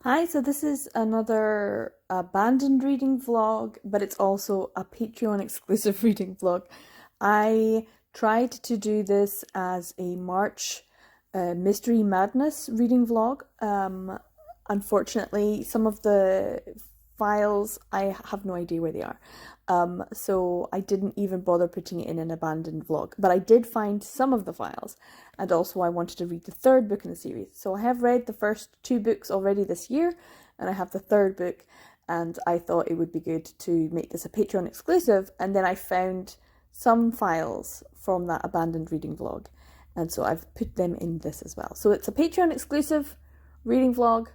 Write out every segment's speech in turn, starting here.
Hi, so this is another abandoned reading vlog, but it's also a Patreon exclusive reading vlog. I tried to do this as a March Mystery Madness reading vlog. Unfortunately, some of the files, I have no idea where they are. So I didn't even bother putting it in an abandoned vlog, but I did find some of the files, and also I wanted to read the third book in the series. So I have read the first two books already this year, and I have the third book, and I thought it would be good to make this a Patreon exclusive, and then I found some files from that abandoned reading vlog, and so I've put them in this as well. So it's a Patreon exclusive reading vlog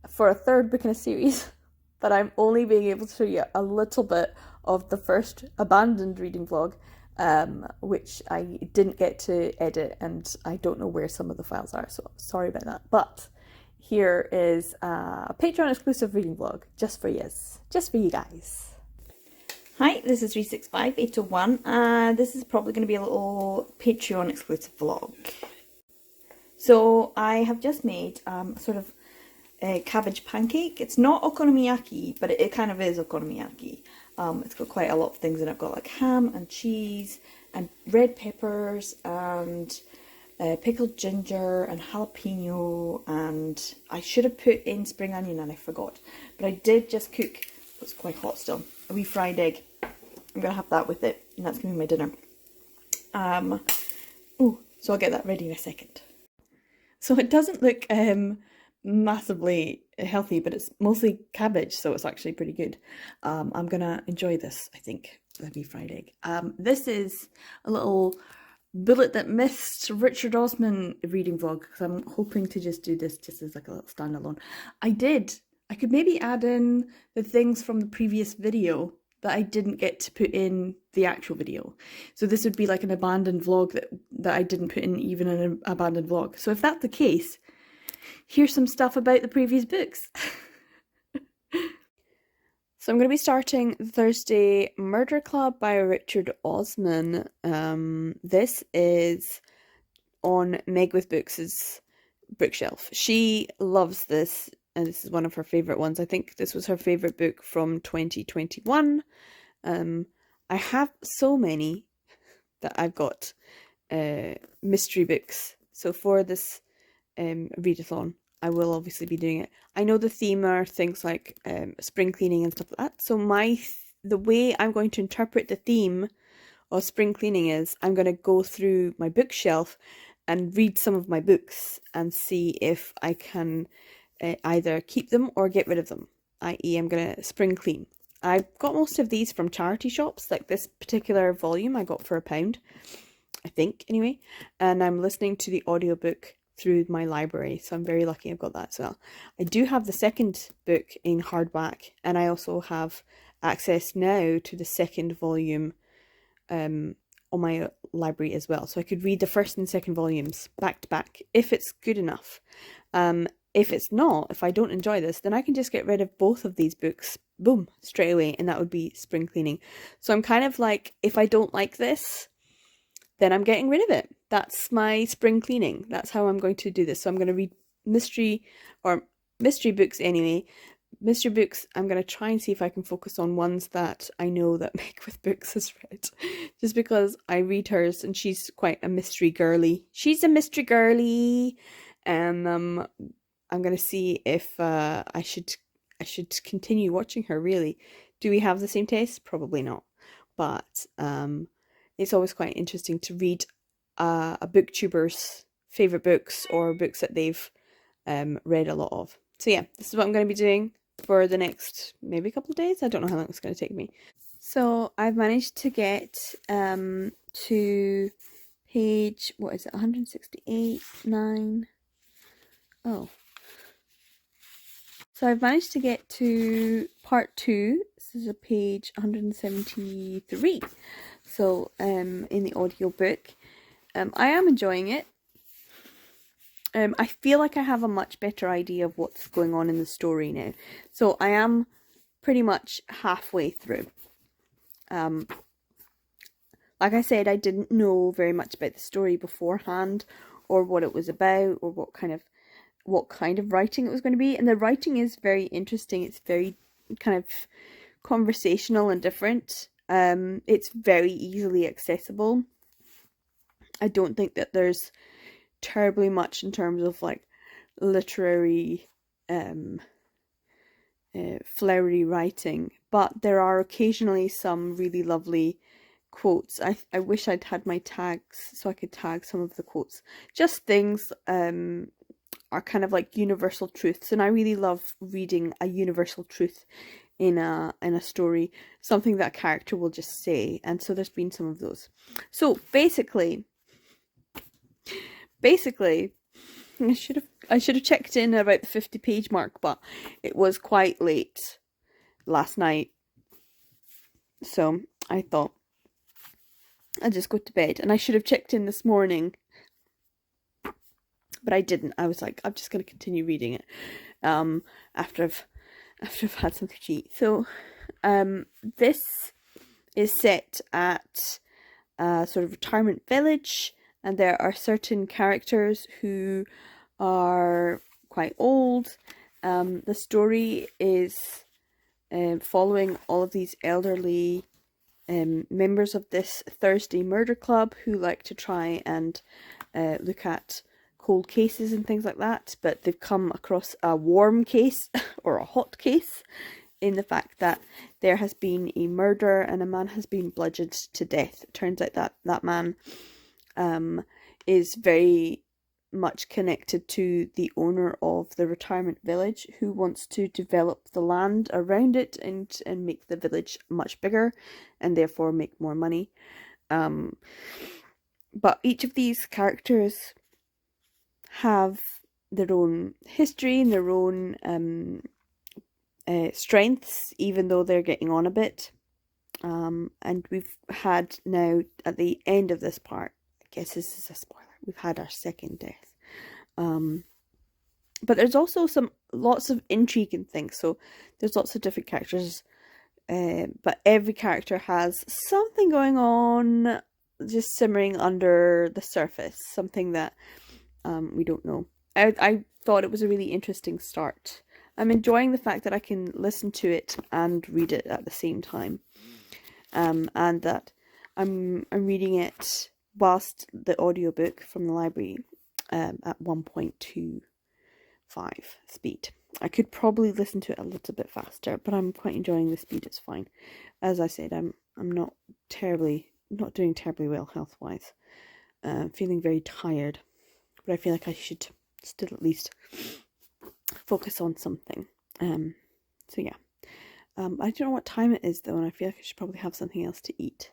for a third book in a series, but I'm only being able to show you a little bit of the first abandoned reading vlog, which I didn't get to edit, and I don't know where some of the files are, so sorry about that. But here is a Patreon exclusive reading vlog just for you guys. Hi, this is 365801. This is probably going to be a little Patreon exclusive vlog. So I have just made sort of a cabbage pancake. It's not okonomiyaki, but it kind of is okonomiyaki. It's got quite a lot of things in it. I've got like ham and cheese and red peppers and pickled ginger and jalapeno, and I should have put in spring onion and I forgot. But I did just cook, it's quite hot still, a wee fried egg. I'm going to have that with it, and that's going to be my dinner. So I'll get that ready in a second. So it doesn't look massively healthy, but it's mostly cabbage, so it's actually pretty good. I'm gonna enjoy this, I think, the wee fried egg. This is a little bullet that missed Richard Osman reading vlog, because I'm hoping to just do this just as like a little standalone. I could maybe add in the things from the previous video that I didn't get to put in the actual video. So this would be like an abandoned vlog that I didn't put in even an abandoned vlog. So if that's the case, here's some stuff about the previous books. So I'm going to be starting Thursday Murder Club by Richard Osman. This is on Meg with Books' bookshelf. She loves this, and this is one of her favourite ones. I think this was her favourite book from 2021. I have so many that I've got mystery books. So for this readathon, I will obviously be doing it. I know the theme are things like spring cleaning and stuff like that. So the way I'm going to interpret the theme of spring cleaning is I'm going to go through my bookshelf and read some of my books and see if I can either keep them or get rid of them, i.e. I'm going to spring clean. I've got most of these from charity shops, like this particular volume I got for £1, I think, anyway. And I'm listening to the audiobook through my library, so I'm very lucky I've got that as well. I do have the second book in hardback, and I also have access now to the second volume on my library as well, so I could read the first and second volumes back to back if it's good enough. If it's not, if I don't enjoy this, then I can just get rid of both of these books, boom, straight away, and that would be spring cleaning. So I'm kind of like, if I don't like this, then I'm getting rid of it. That's my spring cleaning. That's how I'm going to do this. So I'm going to read mystery books anyway. Mystery books, I'm going to try and see if I can focus on ones that I know that Meg with Books has read. Just because I read hers and she's quite a mystery girly. She's a mystery girly. And I'm going to see if I should continue watching her, really. Do we have the same taste? Probably not. But it's always quite interesting to read a booktuber's favourite books or books that they've read a lot of. So yeah, this is what I'm going to be doing for the next maybe a couple of days. I don't know how long it's going to take me. So I've managed to get to page, what is it, 168, 9. Oh. So I've managed to get to part 2. This is a page 173. So in the audiobook, I am enjoying it. I feel like I have a much better idea of what's going on in the story now. So I am pretty much halfway through. Like I said, I didn't know very much about the story beforehand, or what it was about, or what kind of what kind of writing it was going to be. And the writing is very interesting. It's very kind of conversational and different. It's very easily accessible. I don't think that there's terribly much in terms of like literary flowery writing, but there are occasionally some really lovely quotes. I wish I'd had my tags so I could tag some of the quotes. Just things are kind of like universal truths, and I really love reading a universal truth in a story, something that a character will just say, and so there's been some of those. So basically I should have checked in about the 50-page mark, but it was quite late last night, so I thought I'd just go to bed. And I should have checked in this morning, but I didn't. I was like, I'm just going to continue reading it after I've had something to eat. So this is set at a sort of retirement village, and there are certain characters who are quite old. The story is following all of these elderly members of this Thursday murder club who like to try and look at cold cases and things like that, but they've come across a warm case or a hot case in the fact that there has been a murder and a man has been bludgeoned to death. It turns out that that man is very much connected to the owner of the retirement village, who wants to develop the land around it and make the village much bigger and therefore make more money. But each of these characters have their own history and their own strengths, even though they're getting on a bit. And we've had now, at the end of this part, I guess this is a spoiler, we've had our second death. But there's also lots of intrigue and things, so there's lots of different characters, but every character has something going on, just simmering under the surface, something that we don't know. I thought it was a really interesting start. I'm enjoying the fact that I can listen to it and read it at the same time, and that I'm reading it whilst the audiobook from the library at 1.25 speed. I could probably listen to it a little bit faster, but I'm quite enjoying the speed. It's fine. As I said, I'm not doing terribly well health wise. Feeling very tired, but I feel like I should still at least focus on something. So yeah. I don't know what time it is though, and I feel like I should probably have something else to eat.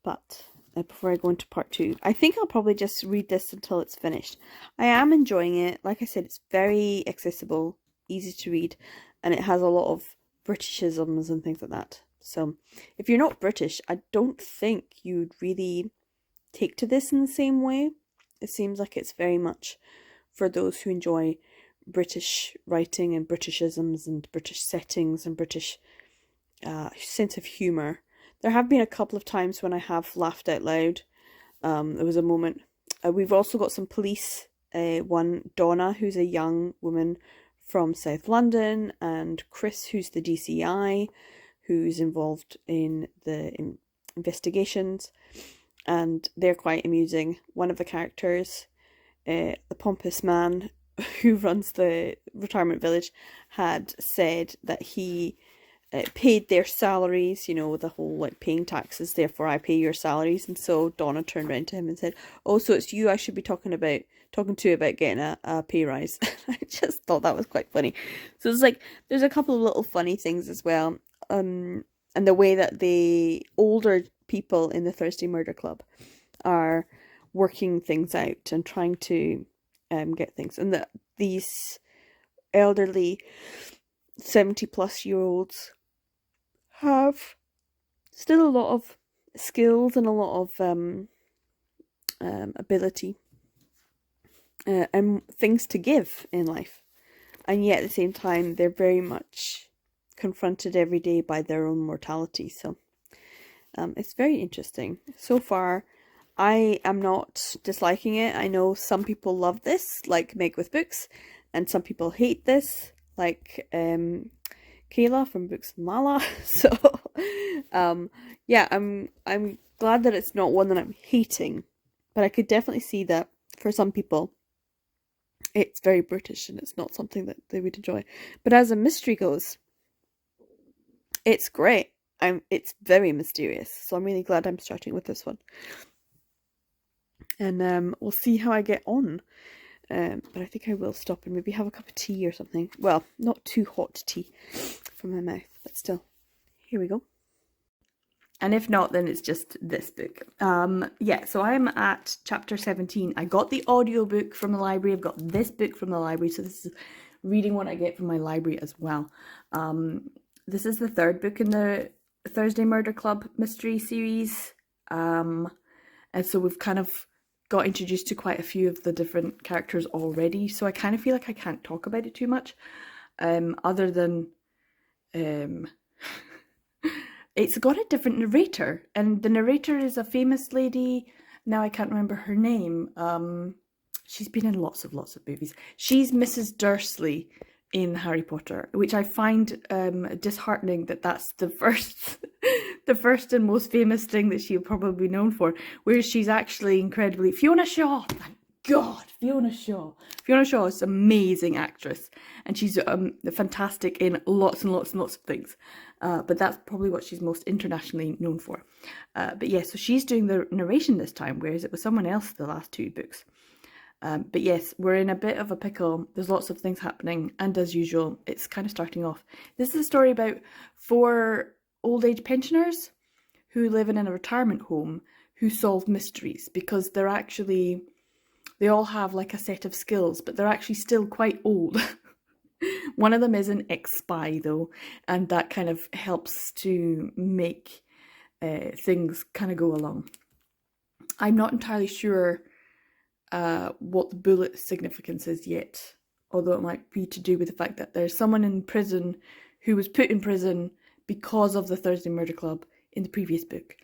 But before I go into part 2, I think I'll probably just read this until it's finished. I am enjoying it. Like I said, it's very accessible, easy to read, and it has a lot of Britishisms and things like that. So if you're not British, I don't think you'd really take to this in the same way. It seems like it's very much for those who enjoy British writing and Britishisms and British settings and British sense of humour. There have been a couple of times when I have laughed out loud. There was a moment. We've also got some police. One, Donna, who's a young woman from South London, and Chris, who's the DCI, who's involved in the investigations. And they're quite amusing. One of the characters, the pompous man who runs the retirement village, had said that he paid their salaries, the whole like paying taxes, therefore I pay your salaries. And so Donna turned around to him and said, oh, so it's you I should be talking to about getting a pay rise. I just thought that was quite funny. So it's like there's a couple of little funny things as well, and the way that the older people in the Thursday Murder Club are working things out and trying to get things, and that these elderly 70-plus-year-olds have still a lot of skills and a lot of ability and things to give in life, and yet at the same time they're very much confronted every day by their own mortality. So it's very interesting. So far, I am not disliking it. I know some people love this, like Meg with Books, and some people hate this, like Kayla from Books of Mala. So yeah, I'm glad that it's not one that I'm hating, but I could definitely see that for some people it's very British and it's not something that they would enjoy. But as a mystery goes, it's great. It's very mysterious, so I'm really glad I'm starting with this one. And we'll see how I get on. But I think I will stop and maybe have a cup of tea or something. Well, not too hot tea for my mouth, but still. Here we go. And if not, then it's just this book. Yeah, so I'm at chapter 17. I got the audiobook from the library. I've got this book from the library. So this is reading what I get from my library as well. This is the third book in the Thursday Murder Club mystery series. And so we've kind of got introduced to quite a few of the different characters already. So I kind of feel like I can't talk about it too much. Other than... it's got a different narrator, and the narrator is a famous lady. Now I can't remember her name. She's been in lots of movies. She's Mrs. Dursley in Harry Potter, which I find disheartening that that's the first the first and most famous thing that she'll probably be known for, whereas she's actually incredibly... Fiona Shaw, thank God, Fiona Shaw. Fiona Shaw is an amazing actress, and she's fantastic in lots and lots of things. But that's probably what she's most internationally known for. But yeah, so she's doing the narration this time, whereas it was someone else the last two books. But yes, we're in a bit of a pickle. There's lots of things happening, and as usual, it's kind of starting off. This is a story about 4 old age pensioners who live in a retirement home who solve mysteries, because they all have like a set of skills, but they're actually still quite old. One of them is an ex-spy though, and that kind of helps to make things kind of go along. I'm not entirely sure what the bullet significance is yet, although it might be to do with the fact that there's someone in prison who was put in prison because of the Thursday Murder Club in the previous book,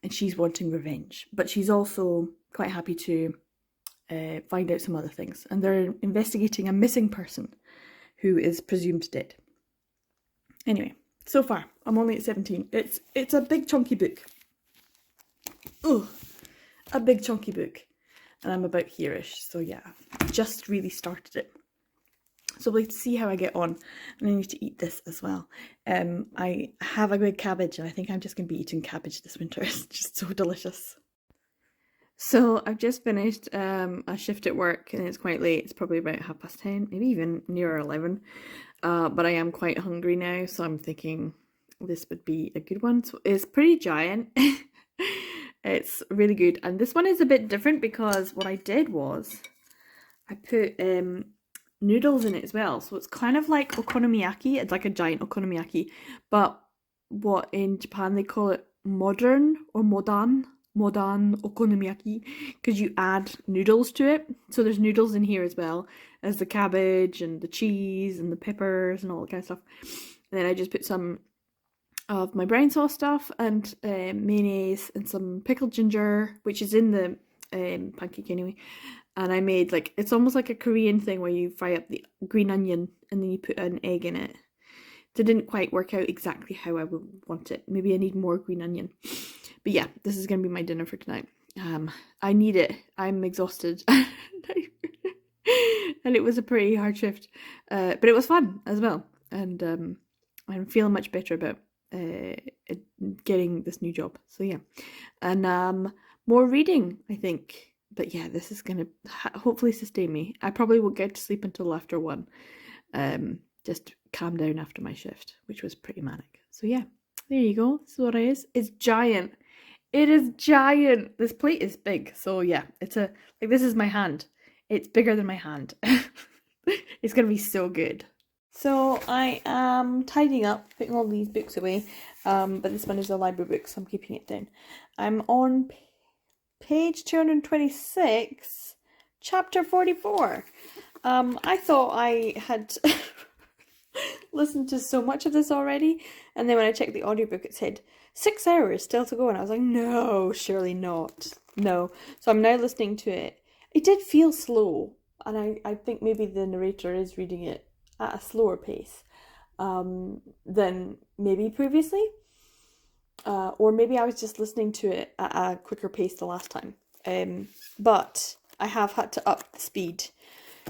and she's wanting revenge, but she's also quite happy to find out some other things, and they're investigating a missing person who is presumed dead. Anyway, so far I'm only at 17. It's a big chunky book. Ugh, a big chunky book, and I'm about here-ish, so yeah, I've just really started it. So we'll see how I get on, and I need to eat this as well. I have a good cabbage, and I think I'm just going to be eating cabbage this winter. It's just so delicious. So I've just finished a shift at work, and it's quite late. It's probably about 10:30, maybe even nearer 11. But I am quite hungry now, so I'm thinking this would be a good one. So it's pretty giant. It's really good. And this one is a bit different because what I did was I put noodles in it as well. So it's kind of like okonomiyaki. It's like a giant okonomiyaki. But what in Japan they call it modern okonomiyaki, because you add noodles to it. So there's noodles in here as well as the cabbage and the cheese and the peppers and all that kind of stuff. And then I just put some of my brown sauce stuff and mayonnaise and some pickled ginger, which is in the pancake anyway. And I made it's almost like a Korean thing where you fry up the green onion and then you put an egg in it. It didn't quite work out exactly how I would want it. Maybe I need more green onion. But yeah, this is going to be my dinner for tonight. I need it. I'm exhausted. And it was a pretty hard shift. But it was fun as well. And I'm feeling much better about getting this new job. So yeah. And more reading, I think. But yeah, this is going to hopefully sustain me. I probably won't get to sleep until after 1. Just calm down after my shift, which was pretty manic. So yeah, there you go. This is what it is. It's giant. It is giant. This plate is big. So yeah, it's this is my hand. It's bigger than my hand. It's going to be so good. So I am tidying up, putting all these books away. But this one is a library book, so I'm keeping it down. I'm on page 226, chapter 44. I thought I had listened to so much of this already, and then when I checked the audiobook it said 6 hours still to go, and I was like, no, surely not. No. So I'm now listening to it. It did feel slow. and I think maybe the narrator is reading it at a slower pace than maybe previously. Or maybe I was just listening to it at a quicker pace the last time. But I have had to up the speed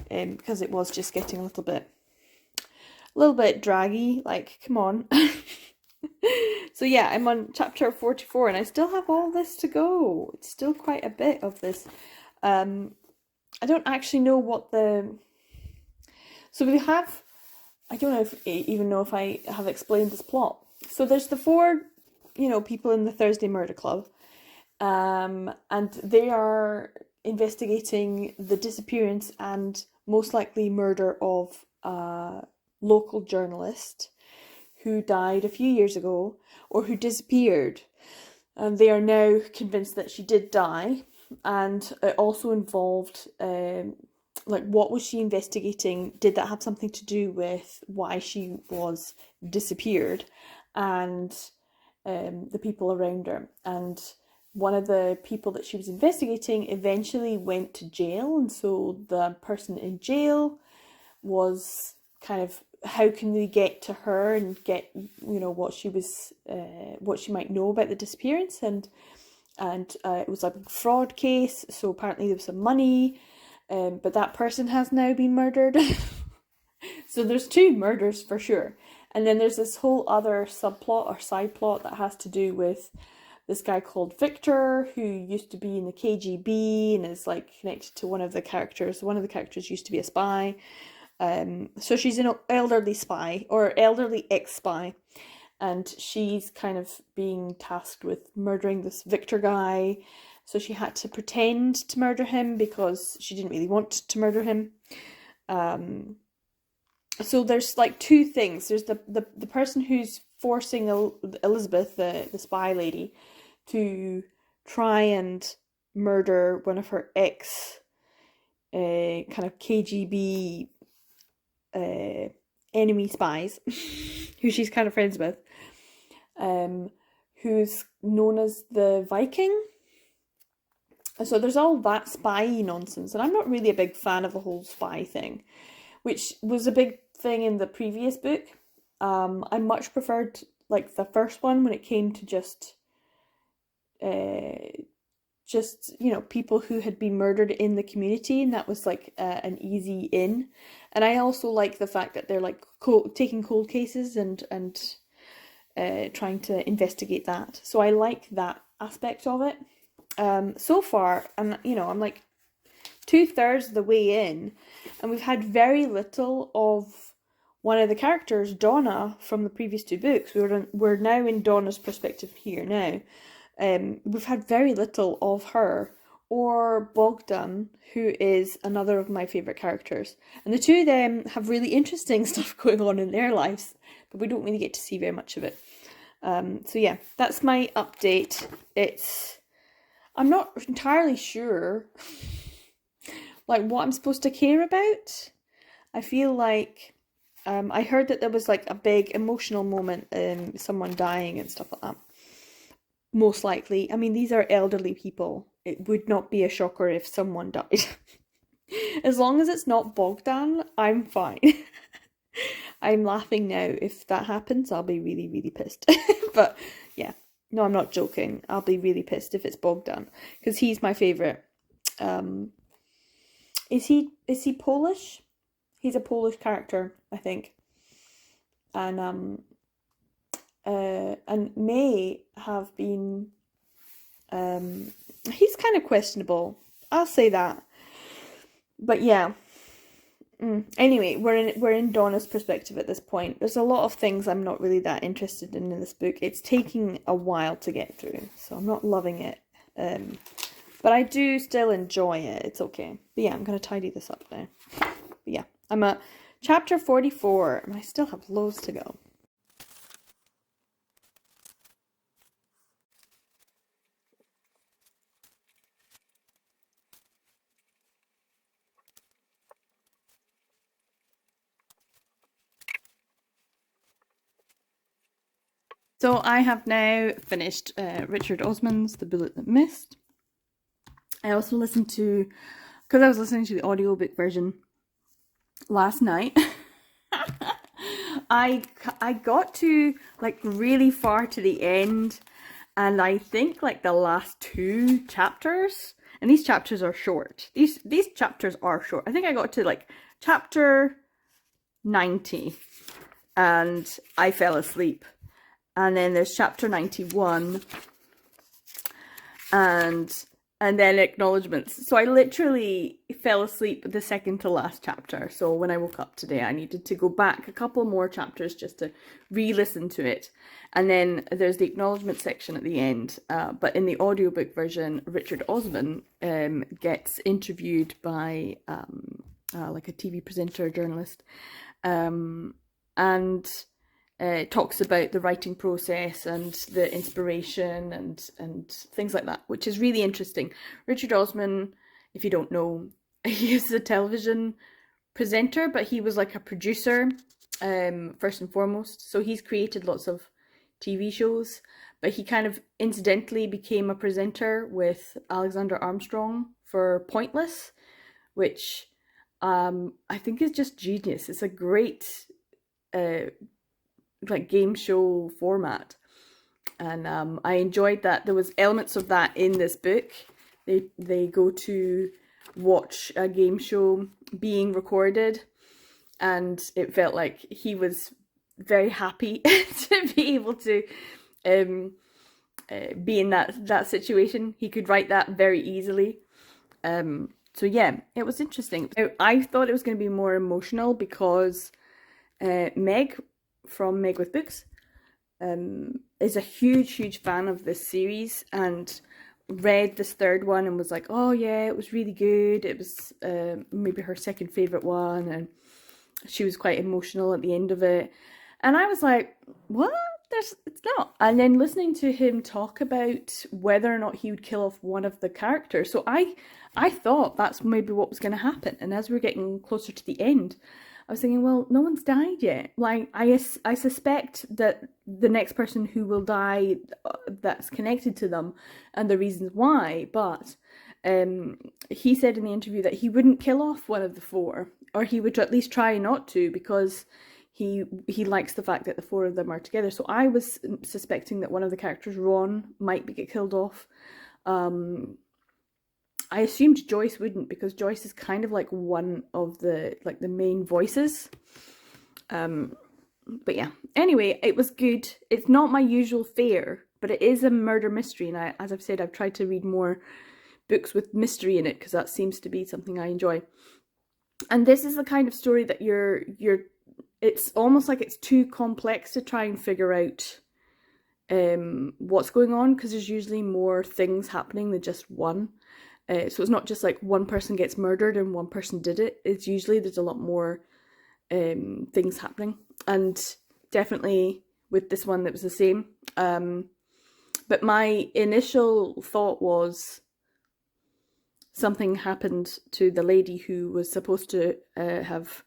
because it was just getting a little bit draggy. Like, come on. So yeah, I'm on chapter 44 and I still have all this to go. It's still quite a bit of this. I don't actually know what so we have, I don't know even know if I have explained this plot. So there's the four, people in the Thursday Murder Club, and they are investigating the disappearance and most likely murder of a local journalist who died a few years ago, or who disappeared. And they are now convinced that she did die. And it also involved, what was she investigating? Did that have something to do with why she was disappeared? And the people around her. And one of the people that she was investigating eventually went to jail. And so the person in jail was kind of, how can they get to her and get what she might know about the disappearance, and it was a big fraud case, so apparently there was some money, but that person has now been murdered. So there's two murders for sure, and then there's this whole other subplot or side plot that has to do with this guy called Victor, who used to be in the KGB and is like connected to one of the characters. One of the characters used to be a spy. So she's an elderly spy, or elderly ex-spy, and she's kind of being tasked with murdering this Victor guy. So she had to pretend to murder him because she didn't really want to murder him. So there's like two things. There's the person who's forcing Elizabeth, the spy lady, to try and murder one of her ex kind of KGB enemy spies who she's kind of friends with, who's known as the Viking. So there's all that spy nonsense, and I'm not really a big fan of the whole spy thing, which was a big thing in the previous book. I much preferred like the first one when it came to just people who had been murdered in the community, and that was like an easy in. And I also like the fact that they're like taking cold cases and trying to investigate that. So I like that aspect of it. So far, I'm like 2/3 of the way in, and we've had very little of one of the characters, Donna, from the previous two books. We're now in Donna's perspective here now. We've had very little of her, or Bogdan, who is another of my favourite characters. And the two of them have really interesting stuff going on in their lives, but we don't really get to see very much of it. So yeah, that's my update. I'm not entirely sure like what I'm supposed to care about. I feel like I heard that there was like a big emotional moment, someone dying and stuff like that. Most likely. I mean, these are elderly people. It would not be a shocker if someone died. As long as it's not Bogdan, I'm fine. I'm laughing now. If that happens, I'll be really, really pissed. But yeah, no, I'm not joking. I'll be really pissed if it's Bogdan, because he's my favourite. Is he Polish? He's a Polish character, I think. And may have been, he's kind of questionable. I'll say that. But yeah. Anyway, we're in Donna's perspective at this point. There's a lot of things I'm not really that interested in this book. It's taking a while to get through, so I'm not loving it. But I do still enjoy it. It's okay. But yeah, I'm going to tidy this up now. But yeah, I'm at chapter 44, and I still have loads to go. So I have now finished Richard Osman's The Bullet That Missed. I also listened to because I was listening to the audiobook version last night. I got to like really far to the end, and I think like the last 2 chapters, and these chapters are short. These chapters are short. I think I got to like chapter 90 and I fell asleep. And then there's chapter 91 and then acknowledgements. So I literally fell asleep the second to last chapter. So when I woke up today, I needed to go back a couple more chapters just to re-listen to it. And then there's the acknowledgement section at the end. But in the audiobook version, Richard Osman gets interviewed by like a TV presenter, journalist, and talks about the writing process and the inspiration and things like that, which is really interesting. Richard Osman, if you don't know, he is a television presenter, but he was like a producer first and foremost. So he's created lots of TV shows, but he kind of incidentally became a presenter with Alexander Armstrong for Pointless, which I think is just genius. It's a great like game show format, and I enjoyed that. There was elements of that in this book. They go to watch a game show being recorded, and it felt like he was very happy to be able to be in that situation. He could write that very easily. So yeah, it was interesting. I thought it was going to be more emotional because Meg from Meg with Books is a huge fan of this series and read this 3rd one and was like, oh yeah, it was really good. It was maybe her 2nd favourite one, and she was quite emotional at the end of it. And I was like, what? It's not. And then listening to him talk about whether or not he would kill off one of the characters. So I thought that's maybe what was going to happen. And as we're getting closer to the end, I was thinking, well, no one's died yet. Like, I suspect that the next person who will die that's connected to them and the reasons why, but he said in the interview that he wouldn't kill off one of the 4, or he would at least try not to, because he likes the fact that the 4 of them are together. So I was suspecting that one of the characters, Ron, might get killed off. I assumed Joyce wouldn't, because Joyce is kind of like one of the main voices. But yeah, anyway, it was good. It's not my usual fare, but it is a murder mystery, and as I've said, I've tried to read more books with mystery in it because that seems to be something I enjoy. And this is the kind of story that it's almost like it's too complex to try and figure out what's going on, because there's usually more things happening than just one. So it's not just like one person gets murdered and one person did it. It's usually there's a lot more things happening, and definitely with this one that was the same. But my initial thought was something happened to the lady who was supposed to have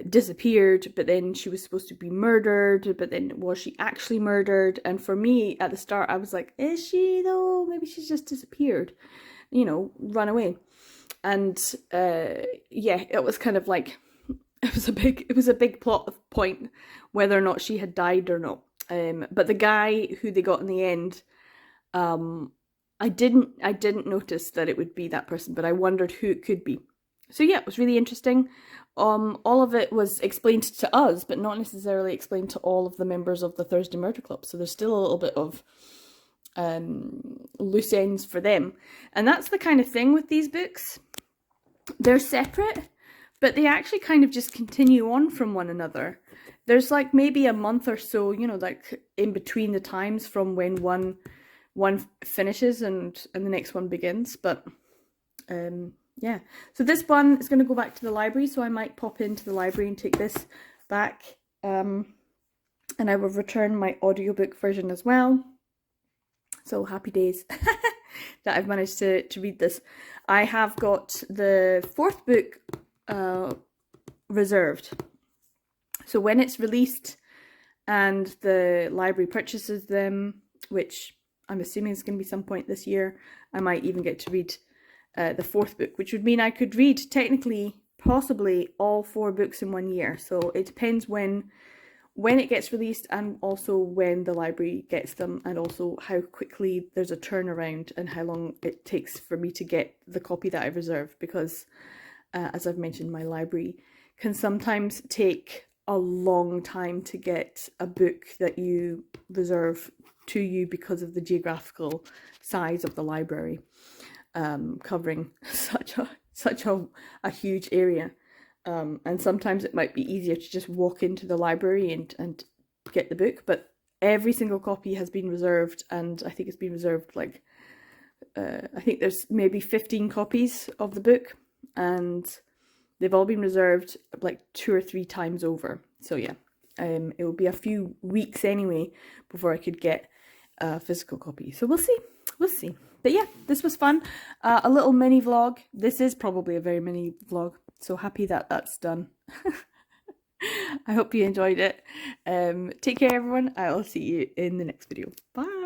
disappeared, but then she was supposed to be murdered, but then was she actually murdered? And for me at the start I was like, is she though? Maybe she's just disappeared, run away. And yeah, it was kind of like it was a big plot point whether or not she had died or not. But the guy who they got in the end, I didn't notice that it would be that person, but I wondered who it could be. So yeah, it was really interesting. All of it was explained to us, but not necessarily explained to all of the members of the Thursday Murder Club. So there's still a little bit of loose ends for them. And that's the kind of thing with these books. They're separate, but they actually kind of just continue on from one another. There's like maybe a month or so, like in between the times from when one finishes and the next one begins. But yeah, so this one is going to go back to the library, so I might pop into the library and take this back, and I will return my audiobook version as well. So happy days that I've managed to read this. I have got the 4th book reserved, so when it's released and the library purchases them, which I'm assuming is going to be some point this year, I might even get to read the fourth book, which would mean I could read technically possibly all 4 books in 1 year. So it depends when it gets released, and also when the library gets them, and also how quickly there's a turnaround and how long it takes for me to get the copy that I've reserved, because as I've mentioned, my library can sometimes take a long time to get a book that you reserve to you because of the geographical size of the library, covering such a huge area. And sometimes it might be easier to just walk into the library and get the book, but every single copy has been reserved, and I think it's been reserved like, I think there's maybe 15 copies of the book, and they've all been reserved like 2 or 3 times over. So yeah, it will be a few weeks anyway before I could get a physical copy. So we'll see. But yeah, this was fun. A little mini vlog. This is probably a very mini vlog. So happy that that's done. I hope you enjoyed it. Take care, everyone. I'll see you in the next video. Bye.